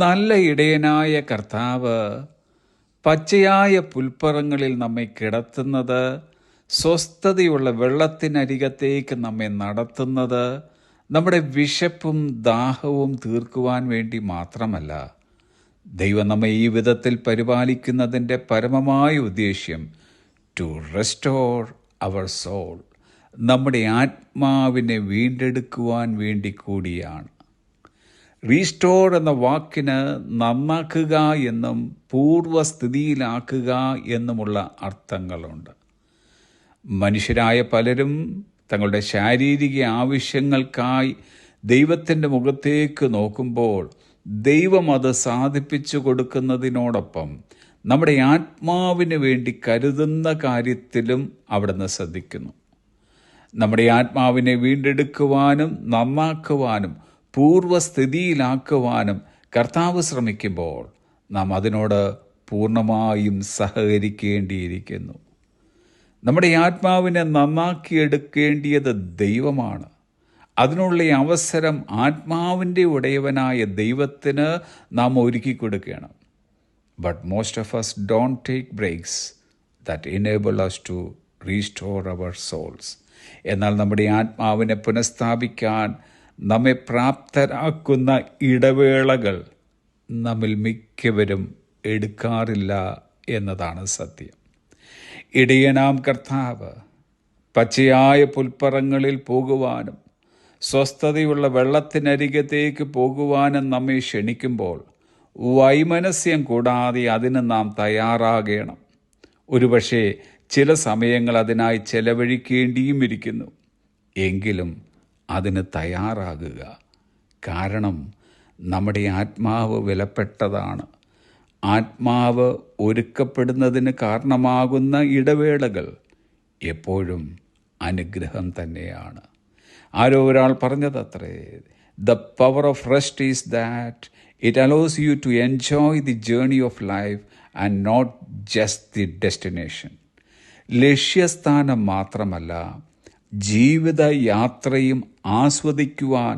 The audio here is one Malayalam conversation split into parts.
നല്ല ഇടയനായ കർത്താവ് പച്ചയായ പുൽപ്പറങ്ങളിൽ നമ്മെ കിടത്തുന്നത്, സ്വസ്ഥതയുള്ള വെള്ളത്തിനരികത്തേക്ക് നമ്മെ നടത്തുന്നത് നമ്മുടെ വിശപ്പും ദാഹവും തീർക്കുവാൻ വേണ്ടി മാത്രമല്ല. ദൈവം നമ്മെ ഈ വിധത്തിൽ പരിപാലിക്കുന്നതിൻ്റെ പരമമായ ഉദ്ദേശ്യം ടു റെസ്റ്റോർ അവർ സോൾ, നമ്മുടെ ആത്മാവിനെ വീണ്ടെടുക്കുവാൻ വേണ്ടി കൂടിയാണ്. റീസ്റ്റോർ എന്ന വാക്കിന് നന്നാക്കുക എന്നും പൂർവ്വസ്ഥിതിയിലാക്കുക എന്നുമുള്ള അർത്ഥങ്ങളുണ്ട്. മനുഷ്യരായ പലരും തങ്ങളുടെ ശാരീരിക ആവശ്യങ്ങൾക്കായി ദൈവത്തിൻ്റെ മുഖത്തേക്ക് നോക്കുമ്പോൾ ദൈവം അത് സാധിപ്പിച്ചു കൊടുക്കുന്നതിനോടൊപ്പം നമ്മുടെ ആത്മാവിന് വേണ്ടി കരുതുന്ന കാര്യത്തിലും അവിടുന്ന് ശ്രദ്ധിക്കുന്നു. നമ്മുടെ ആത്മാവിനെ വീണ്ടെടുക്കുവാനും നന്നാക്കുവാനും പൂർവ്വസ്ഥിതിയിലാക്കുവാനും കർത്താവ് ശ്രമിക്കുമ്പോൾ നാം അതിനോട് പൂർണ്ണമായും സഹകരിക്കേണ്ടിയിരിക്കുന്നു. നമ്മുടെ ആത്മാവിനെ നന്നാക്കിയെടുക്കേണ്ടിയത് ദൈവമാണ്. അതിനുള്ള അവസരം ആത്മാവിൻ്റെ ഉടയവനായ ദൈവത്തിന് നാം ഒരുക്കി കൊടുക്കണം. But most of us don't take breaks that enable us to restore our souls. എന്നാൽ നമ്മുടെ ആത്മാവിനെ പുനഃസ്ഥാപിക്കാൻ നമ്മെ പ്രാപ്തരാക്കുന്ന ഇടവേളകൾ നമ്മിൽ മിക്കവരും എടുക്കാറില്ല എന്നതാണ് സത്യം. ഇടയനാം കർത്താവ് പച്ചയായ പുൽപ്പറങ്ങളിൽ പോകുവാനും സ്വസ്ഥതയുള്ള വെള്ളത്തിനരികത്തേക്ക് പോകുവാനും നമ്മെ ക്ഷണിക്കുമ്പോൾ വൈമനസ്യം കൂടാതെ അതിന് നാം തയ്യാറാകണം. ഒരുപക്ഷെ ചില സമയങ്ങൾ അതിനായി ചെലവഴിക്കേണ്ടിയും ഇരിക്കുന്നു. എങ്കിലും അതിന് തയ്യാറാകുക. കാരണം നമ്മുടെ ആത്മാവ് വിലപ്പെട്ടതാണ്. ആത്മാവ് ഒരുക്കപ്പെടുന്നതിന് കാരണമാകുന്ന ഇടവേളകൾ എപ്പോഴും അനുഗ്രഹം തന്നെയാണ്. ആരോ ഒരാൾ പറഞ്ഞതത്രേ, the power of rest is that it allows you to enjoy the journey of life and not just the destination. ലക്ഷ്യസ്ഥാനം മാത്രമല്ല, ജീവിത യാത്രയും ആസ്വദിക്കുവാൻ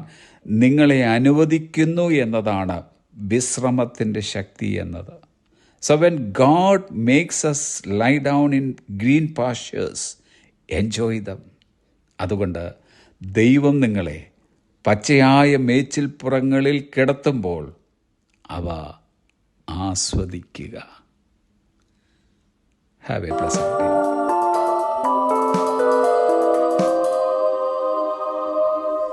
നിങ്ങളെ അനുവദിക്കുന്നു എന്നതാണ് വിശ്രമത്തിൻ്റെ ശക്തി എന്നത്. So when God makes us lie down in green pastures, enjoy them. അതുകൊണ്ട് ദൈവം നിങ്ങളെ പച്ചയായ മേച്ചിൽപ്പുറങ്ങളിൽ കിടത്തുമ്പോൾ അവ ആസ്വദിക്കുക. Have a pleasant day.